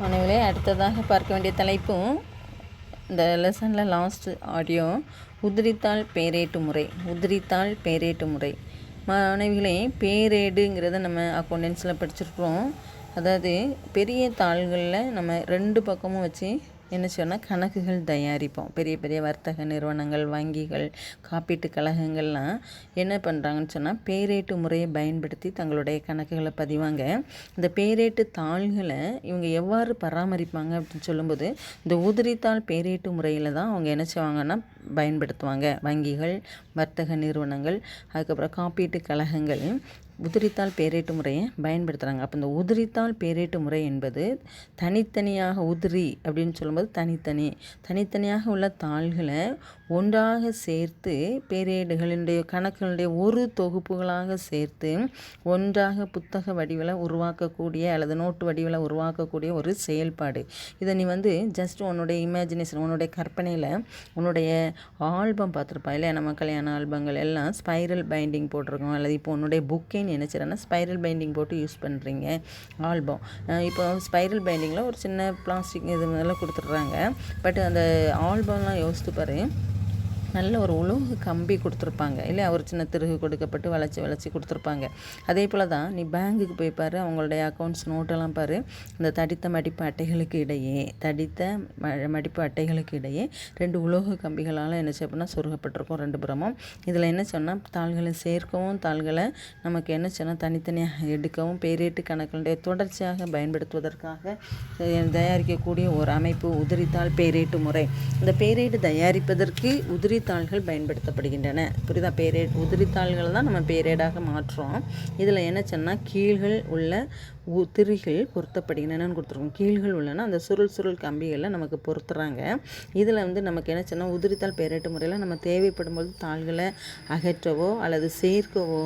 மாணவர்களே, அடுத்ததாக பார்க்க வேண்டிய தலைப்பும் இந்த லெசனில் லாஸ்ட் ஆடியோ உதிரித்தாள் பேரேட்டு முறை. மாணவிகளே, பேரேடுங்கிறத நம்ம அக்கௌண்டன்ஸில் படிச்சிருக்கிறோம். அதாவது பெரிய தாள்களில் நம்ம 2 பக்கமும் வச்சு என்ன சொன்னால் கணக்குகள் தயாரிப்போம். பெரிய பெரிய வர்த்தக நிறுவனங்கள், வங்கிகள், காப்பீட்டு கழகங்கள்லாம் என்ன பண்ணுறாங்கன்னு சொன்னால் பேரேட்டு முறையை பயன்படுத்தி தங்களுடைய கணக்குகளை பதிவாங்க. இந்த பேரேட்டு தாள்களை இவங்க எவ்வாறு பராமரிப்பாங்க அப்படின்னு சொல்லும்போது இந்த உதிரித்தாள் பேரேட்டு முறையில் தான் அவங்க என்ன செய்வாங்கன்னா பயன்படுத்துவாங்க. வங்கிகள், வர்த்தக நிறுவனங்கள், அதுக்கப்புறம் காப்பீட்டு கழகங்கள் உதிரித்தாள் பேரேட்டு முறையை பயன்படுத்துகிறாங்க. அப்போ இந்த உதிரித்தாள் பேரேட்டு முறை என்பது தனித்தனியாக உதிரி அப்படின்னு சொல்லும்போது தனித்தனியாக உள்ள தாள்களை ஒன்றாக சேர்த்து பேரேடுகளினுடைய கணக்குகளுடைய ஒரு தொகுப்புகளாக சேர்த்து ஒன்றாக புத்தக வடிவில் உருவாக்கக்கூடிய அல்லது நோட்டு வடிவில் உருவாக்கக்கூடிய ஒரு செயல்பாடு. இதை நீ ஜஸ்ட் உன்னுடைய இமேஜினேஷன், உன்னுடைய கற்பனையில் உன்னுடைய ஆல்பம் பார்த்துருப்பா இல்லையா? நம்ம கல்யாண ஆல்பங்கள் எல்லாம் ஸ்பைரல் பைண்டிங் போட்டிருக்கோம். அல்லது இப்போ உன்னுடைய புக்கே நினைச்சிடனா ஸ்பைரல் பைண்டிங் போட்டு யூஸ் பண்ணுறீங்க ஆல்பம். இப்போ ஸ்பைரல் பைண்டிங்கில் ஒரு சின்ன பிளாஸ்டிக் இது மாதிரிலாம் கொடுத்துட்றாங்க. பட் அந்த ஆல்பம்லாம் யோசித்து பாரு, நல்ல ஒரு உலோக கம்பி கொடுத்துருப்பாங்க இல்லையா? ஒரு சின்ன திருகு கொடுக்கப்பட்டு வளைச்சி கொடுத்துருப்பாங்க. அதே போல் தான் நீ பேங்குக்கு போய் பாரு, அவங்களுடைய அக்கௌண்ட்ஸ் நோட்டெல்லாம் பாரு, இந்த தடித்த மடிப்பு அட்டைகளுக்கு இடையே 2 உலோக கம்பிகளால் என்ன செய்யணும்னா சொருகப்பட்டிருக்கும் 2 புறமும். இதில் என்ன சொன்னால் தாள்களை சேர்க்கவும் தாள்களை நமக்கு என்ன சொன்னால் தனித்தனியாக எடுக்கவும் பேரேட்டு கணக்குடைய தொடர்ச்சியாக பயன்படுத்துவதற்காக தயாரிக்கக்கூடிய ஒரு அமைப்பு உதிரித்தாள் பேரேட்டு முறை. இந்த பேரேட்டு தயாரிப்பதற்கு உதிரித்தாள்கள் பயன்படுத்தப்படுகின்றன. புரியுதா? உதிரித்தாள்கள் தான் நம்ம பேரேடாக மாற்றுறோம். இதில் என்ன சொன்னால் கீழ்கள் உள்ள திரிகள் பொருத்தப்படுகின்றனன்னு கொடுத்துருக்கோம். கீழ்கள் உள்ளன அந்த சுருள் கம்பிகளில் நமக்கு பொருத்துறாங்க. இதில் நமக்கு என்ன சொன்னால் உதிரித்தாள் பேரேட்டு முறையில் நம்ம தேவைப்படும் போது தாள்களை அகற்றவோ அல்லது சேர்க்கவோ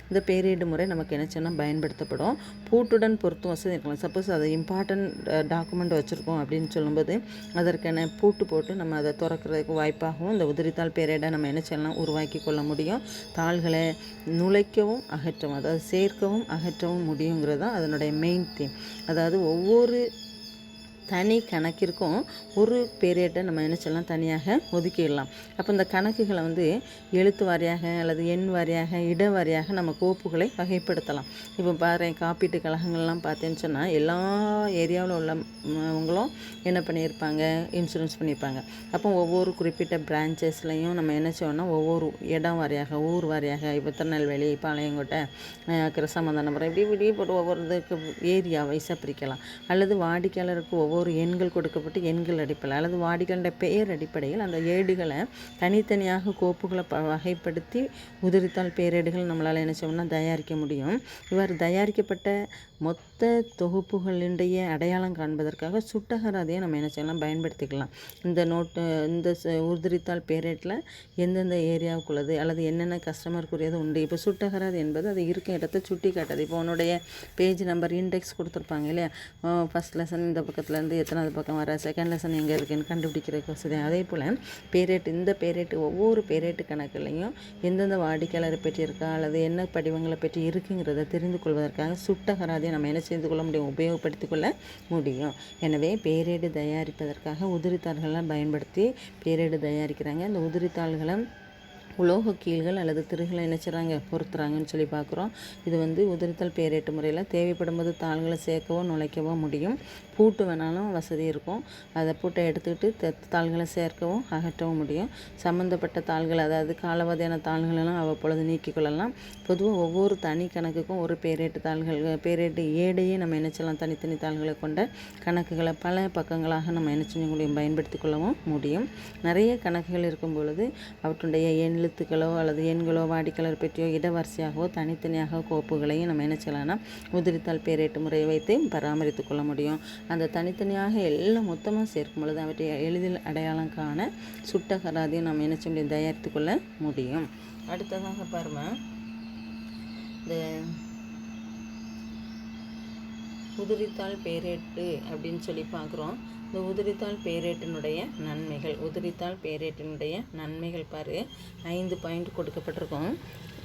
இந்த பேரேடு முறை நமக்கு என்ன சொன்னால் பயன்படுத்தப்படும். பூட்டுடன் பொருத்தும் வசதி இருக்கலாம். சப்போஸ் அது இம்பார்ட்டன்ட் டாக்குமெண்ட் வச்சுருக்கோம் அப்படின்னு சொல்லும்போது அதற்கான பூட்டு போட்டு நம்ம அதை திறக்கிறதுக்கு வாய்ப்பாகவும் இந்த உதிரித்தாள் பேரேடை நம்ம என்ன செய்யலாம் உருவாக்கி கொள்ள முடியும். தாள்களை நுழைக்கவும் அகற்றவும், அதாவது சேர்க்கவும் அகற்றவும் முடியுங்கிறது தான் அதனுடைய மெயின் தீம். அதாவது ஒவ்வொரு தனி கணக்கிற்கும் ஒரு பேரேட்டை நம்ம என்ன செய்யலாம் தனியாக ஒதுக்கிடலாம். அப்போ இந்த கணக்குகளை எழுத்து வாரியாக அல்லது எண் வாரியாக இட வாரியாக நம்ம கோப்புகளை வகைப்படுத்தலாம். இப்போ பாரு, காப்பீட்டு கழகங்கள்லாம் பார்த்தேன்னு சொன்னால் எல்லா ஏரியாவில் உள்ளவங்களும் என்ன பண்ணியிருப்பாங்க, இன்சூரன்ஸ் பண்ணியிருப்பாங்க. அப்போ ஒவ்வொரு குறிப்பிட்ட பிரான்ச்சஸ்லையும் நம்ம என்ன செய்யணும்னா ஒவ்வொரு இடம் வாரியாக ஊர் வாரியாக இப்போ திருநெல்வேலி, பாளையங்கோட்டை, கிருஷ்ணமந்தானபுரம் இப்படி போட்டு ஒவ்வொரு இதுக்கு ஏரியா வைஸாக பிரிக்கலாம். அல்லது வாடிக்கையாளருக்கு ஒவ்வொரு எண்கள் கொடுக்கப்பட்டு எண்கள் அடிப்படையில் அல்லது வாடிக்கையாளருடைய பெயர் அடிப்படையில் அந்த ஏடுகளை தனித்தனியாக கோப்புகளை வகைப்படுத்தி உதிரித்தாள் பேரேடுகள் நம்மளால் என்ன செய்யணும்னா தயாரிக்க முடியும். இவ்வாறு தயாரிக்கப்பட்ட மொத்த தொகுப்புகளினுடைய அடையாளம் காண்பதற்காக சுட்டகராதியை நம்ம என்ன செய்யலாம் பயன்படுத்திக்கலாம். இந்த உதிரித்தாள் பேரேட்டில் எந்தெந்த ஏரியாவுக்குள்ளது அல்லது என்னென்ன கஸ்டமருக்குரியது உண்டு. இப்போ சுட்டகராதி என்பது அது இருக்கும் இடத்தை சுட்டி காட்டுது. இப்போ உன்னுடைய பேஜ் நம்பர் இண்டெக்ஸ் கொடுத்துருப்பாங்க இல்லையா? ஃபஸ்ட் லெசன் இந்த பக்கத்துலேருந்து எத்தனாவது பக்கம் வர, செகண்ட் லெசன் எங்கே இருக்குன்னு கண்டுபிடிக்கிறதுக்கு வசதி. அதே போல் இந்த பேரேட்டு ஒவ்வொரு பேரேட்டு கணக்குலையும் எந்தெந்த வாடிக்கையாளரை பற்றி இருக்கா அல்லது என்ன படிவங்களை பற்றி இருக்குங்கிறத தெரிந்து கொள்வதற்காக சுட்டகராதியை நம்ம என்ன செய்து கொள்ள முடியும், உபயோகப்படுத்தி கொள்ள முடியும். எனவே பேரேடு தயாரிப்பதற்காக உதிரித்தாள்கள்லாம் பயன்படுத்தி பேரேடு தயாரிக்கிறாங்க. இந்த உதிரித்தாள்களை உலோக கீழ்கள் அல்லது திருகளை என்ன செய்கிறாங்க பொறுத்துறாங்கன்னு சொல்லி பார்க்குறோம். இது உதிரித்தாள் பேரேட்டு முறையில் தேவைப்படும் போது தாள்களை சேர்க்கவோ நுழைக்கவோ முடியும். பூட்டு வேணாலும் வசதி இருக்கும். அதை பூட்டை எடுத்துக்கிட்டு தாள்களை சேர்க்கவும் அகற்றவும் முடியும். சம்மந்தப்பட்ட தாள்கள் அதாவது காலாவதியான தாள்களெல்லாம் அவ்வப்பொழுது நீக்கி கொள்ளலாம். பொதுவாக ஒவ்வொரு தனி கணக்குக்கும் ஒரு பேரேட்டு ஏடையே நம்ம என்ன செய்யலாம் தனித்தனி தாள்களை கொண்ட கணக்குகளை பல பக்கங்களாக நம்ம என்ன செய்ய முடியும் பயன்படுத்தி கொள்ளவும் முடியும். நிறைய கணக்குகள் இருக்கும் பொழுது அவற்றுடைய எழுத்துக்களோ அல்லது எண்களோ வாடிக்கையாளர் பற்றியோ இடவரிசையாகவோ தனித்தனியாக கோப்புகளையும் நம்ம என்ன செய்யலாம்னா உதிரித்தாள் பேரேட்டு முறையை வைத்து பராமரித்து கொள்ள முடியும். அந்த தனித்தனியாக எல்லாம் மொத்தமாக சேர்க்கும் பொழுது அவற்றை எளிதில் அடையாளம் காண சுட்டகராதியும் நம்ம என்ன செய்ய முடியும் தயாரித்து கொள்ள முடியும். அடுத்ததாக பாருங்க, இந்த உதிரித்தாள் பேரேட்டு அப்படின்னு சொல்லி பார்க்குறோம். இந்த உதிரித்தாள் பேரேட்டினுடைய நன்மைகள் பாரு, 5 பாயிண்ட் கொடுக்கப்பட்டிருக்கும்.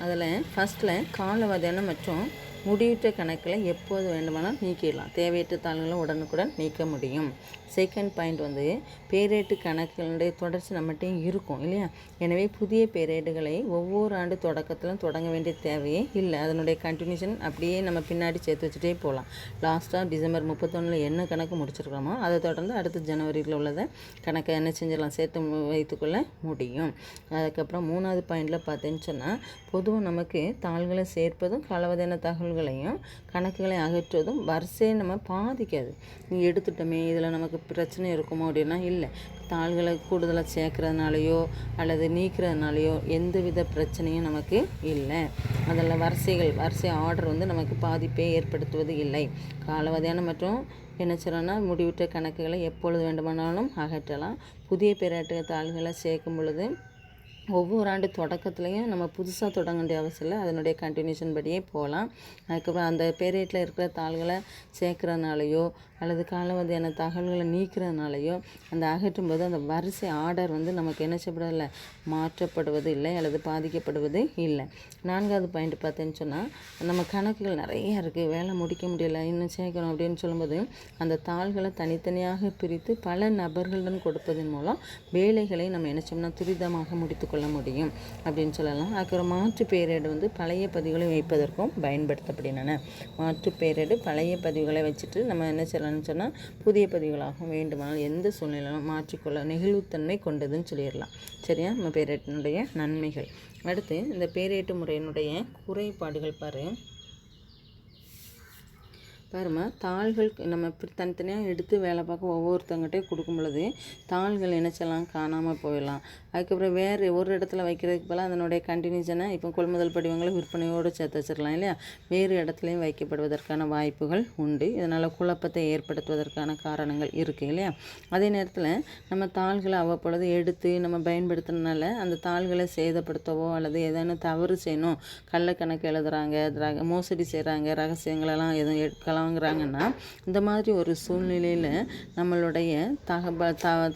அதில் ஃபஸ்ட்டில் காலவதியான மற்றும் முடிவுற்ற கணக்கில் எப்போது வேண்டுமானால் நீக்கிடலாம். தேவையற்ற தாள்களை உடனுக்குடன் நீக்க முடியும். செகண்ட் பாயிண்ட் வந்து பேரேட்டு கணக்குகளுடைய தொடர்ச்சி நம்மகிட்டையும் இருக்கும் இல்லையா. எனவே புதிய பேரேடுகளை ஒவ்வொரு ஆண்டு தொடக்கத்திலும் தொடங்க வேண்டிய தேவையே இல்லை. அதனுடைய கண்டினியூஷன் அப்படியே நம்ம பின்னாடி சேர்த்து வச்சுட்டே போகலாம். லாஸ்ட்டாக டிசம்பர் 31 என்ன கணக்கு முடிச்சிருக்கிறோமோ அதை தொடர்ந்து அடுத்த ஜனவரியில் உள்ளதை கணக்கை என்ன செஞ்சிடலாம், சேர்த்து வைத்துக்கொள்ள முடியும். அதுக்கப்புறம் 3வது பாயிண்டில் பார்த்தேன்னு சொன்னால் பொதுவாக நமக்கு தாள்களை சேர்ப்பதும் களவதான தகவல்களையும் கணக்குகளை அகற்றுவதும் வரிசையை நம்ம பாதிக்காது. நீ எடுத்துட்டோமே இதில் நமக்கு பிரச்சனை இருக்குமோ அப்படின்னா இல்லை. தாள்களை கூடுதலாக சேர்க்கறதுனாலையோ அல்லது நீக்கிறதுனாலையோ எந்தவித பிரச்சனையும் நமக்கு இல்லை. அதில் வரிசை ஆர்டர் வந்து நமக்கு பாதிப்பை ஏற்படுத்துவது இல்லை. காலவதியான மற்றும் என்ன சொல்கிறோன்னா முடிவுற்ற கணக்குகளை எப்பொழுது வேண்டுமானாலும் அகற்றலாம். புதிய பேரேட்டு தாள்களை சேர்க்கும் பொழுது ஒவ்வொரு ஆண்டு தொடக்கத்துலேயும் நம்ம புதுசாக தொடங்க வேண்டிய அவசியம் இல்லை. அதனுடைய கண்டினியூஷன் படியே போகலாம். அதுக்கப்புறம் அந்த பேரேட்டில் இருக்கிற தாள்களை சேர்க்குறதுனாலையோ அல்லது காலாவதியான தகவல்களை நீக்கிறதுனாலையோ அந்த அகற்றும்போது அந்த வரிசை ஆர்டர் வந்து நமக்கு என்ன செய்யப்படவில்லை, மாற்றப்படுவது இல்லை அல்லது பாதிக்கப்படுவது இல்லை. 4வது பாயிண்ட் பார்த்தேன்னு சொன்னால் நம்ம கணக்குகள் நிறைய இருக்குது, வேலை முடிக்க முடியலை, இன்னும் சேர்க்கணும் அப்படின்னு சொல்லும்போது அந்த தாள்களை தனித்தனியாக பிரித்து பல நபர்களுடன் கொடுப்பதன் மூலம் வேலைகளை நம்ம என்ன செய்யணும்னா துரிதமாக முடித்து கொள்ள முடியும் அப்படின்னு சொல்லலாம். அதுக்கப்புறம் மாற்று பேரேடு வந்து பழைய பதிவுகளை வைப்பதற்கும் பயன்படுத்தப்படுகின்றன. மாற்று பேரேடு பழைய பதிவுகளை வச்சுட்டு நம்ம என்ன செய்யலாம்னு சொன்னால் புதிய பதிவுகளாகவும் வேண்டுமானால் எந்த சூழ்நிலையிலும் மாற்றிக்கொள்ள நெகிழ்வுத்தன்மை கொண்டதுன்னு சொல்லிடலாம். சரியா, நம்ம பேரேட்டினுடைய நன்மைகள். அடுத்து இந்த பேரேட்டு முறையினுடைய குறைபாடுகள் பாருமா. தாள்கள் நம்ம தனித்தனியாக எடுத்து வேலை பார்க்க ஒவ்வொருத்தங்கிட்டே கொடுக்கும் பொழுது தாள்கள் என்ன செய்யலாம், காணாமல் போயிடலாம். அதுக்கப்புறம் வேறு ஒரு இடத்துல வைக்கிறதுக்கு பதிலாக அதனுடைய கண்டினியூஷனை இப்போ கொள்முதல் படிவங்களை விற்பனையோடு சேர்த்து வச்சிடலாம் இல்லையா. வேறு இடத்துலையும் வைக்கப்படுவதற்கான வாய்ப்புகள் உண்டு. இதனால் குழப்பத்தை ஏற்படுத்துவதற்கான காரணங்கள் இருக்குது இல்லையா. அதே நேரத்தில் நம்ம தாள்களை அவ்வப்பொழுது எடுத்து நம்ம பயன்படுத்துறதுனால அந்த தாள்களை சேதப்படுத்தவோ அல்லது ஏதாவது தவறு செய்யணும், கள்ளக்கணக்கு எழுதுகிறாங்க, மோசடி செய்கிறாங்க, ரகசியங்களெல்லாம் எதுவும் வாங்குறாங்கன்னா இந்த மாதிரி ஒரு சூழ்நிலையில் நம்மளுடைய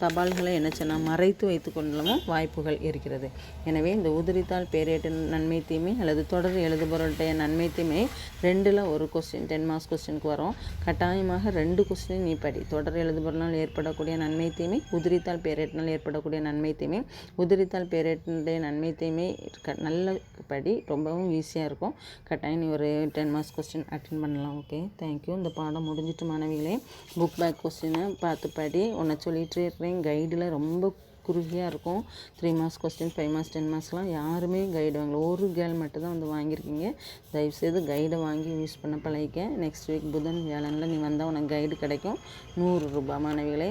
தபால்களை என்ன செய்யணும், மறைத்து வைத்து கொள்ளவும் வாய்ப்புகள் இருக்கிறது. எனவே இந்த உதிரித்தாள் பேரேட்டு நன்மை தீமை அல்லது தொடர் எழுதுபவருடைய நன்மை தீமை 2ல் ஒரு கொஸ்டின் 10 மார்க்ஸ் கொஸ்டினுக்கு வரும். கட்டாயமாக 2 கொஸ்டின் நீ படி. தொடர் எழுதுபவரால் ஏற்படக்கூடிய நன்மை தீமை, உதிரித்தாள் பேரேட்டினால் ஏற்படக்கூடிய நன்மை தீமை. உதிரித்தாள் பேரேட்டினுடைய நன்மை தீமை நல்ல படி, ரொம்பவும் ஈஸியாக இருக்கும். கட்டாயம் நீ ஒரு 10 மார்க்ஸ் கொஸ்டின் அட்டென்ட் பண்ணலாம். Okay, thank you. இந்த பாடம் முடிஞ்சிட்டு மாணவிகளே, புக் பேக் கொஸ்டினை பார்த்து படி. உன்னை சொல்லிகிட்டே இருக்கிறேன், கைடில் ரொம்ப குறுகியாக இருக்கும். 3 மார்க்ஸ் கொஸ்டின், 5 மார்க்ஸ் 10 மார்க்ஸ்லாம் யாருமே கைடு வாங்கல. ஒரு கேர்ள் மட்டும் தான் வந்து வாங்கியிருக்கீங்க. தயவுசெய்து கைடை வாங்கி யூஸ் பண்ண பழகிக்க. நெக்ஸ்ட் வீக் புதன் வியாழனில் நீ வந்தால் உனக்கு கைடு கிடைக்கும். 100 ரூபாய். மாணவிகளே,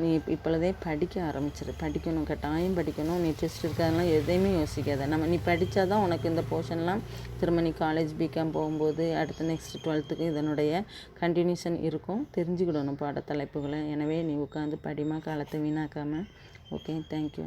நீ இப்பொழுதே படிக்க ஆரம்பிச்சிரு. படிக்கணும், கட்டாயம் படிக்கணும். நீ டெஸ்ட் இருக்காதெல்லாம் எதையுமே யோசிக்காத. நீ படித்தா தான் உனக்கு இந்த போர்ஷன்லாம் திரும்ப நீ காலேஜ் பிகாம் போகும்போது அடுத்து நெக்ஸ்ட் 12க்கு இதனுடைய கண்டினியூஷன் இருக்கும். தெரிஞ்சுக்கிடணும் பாடத்தலைப்புகளை. எனவே நீ உட்காந்து படிமா, காலத்தை வீணாக்காமல். Okay, thank you.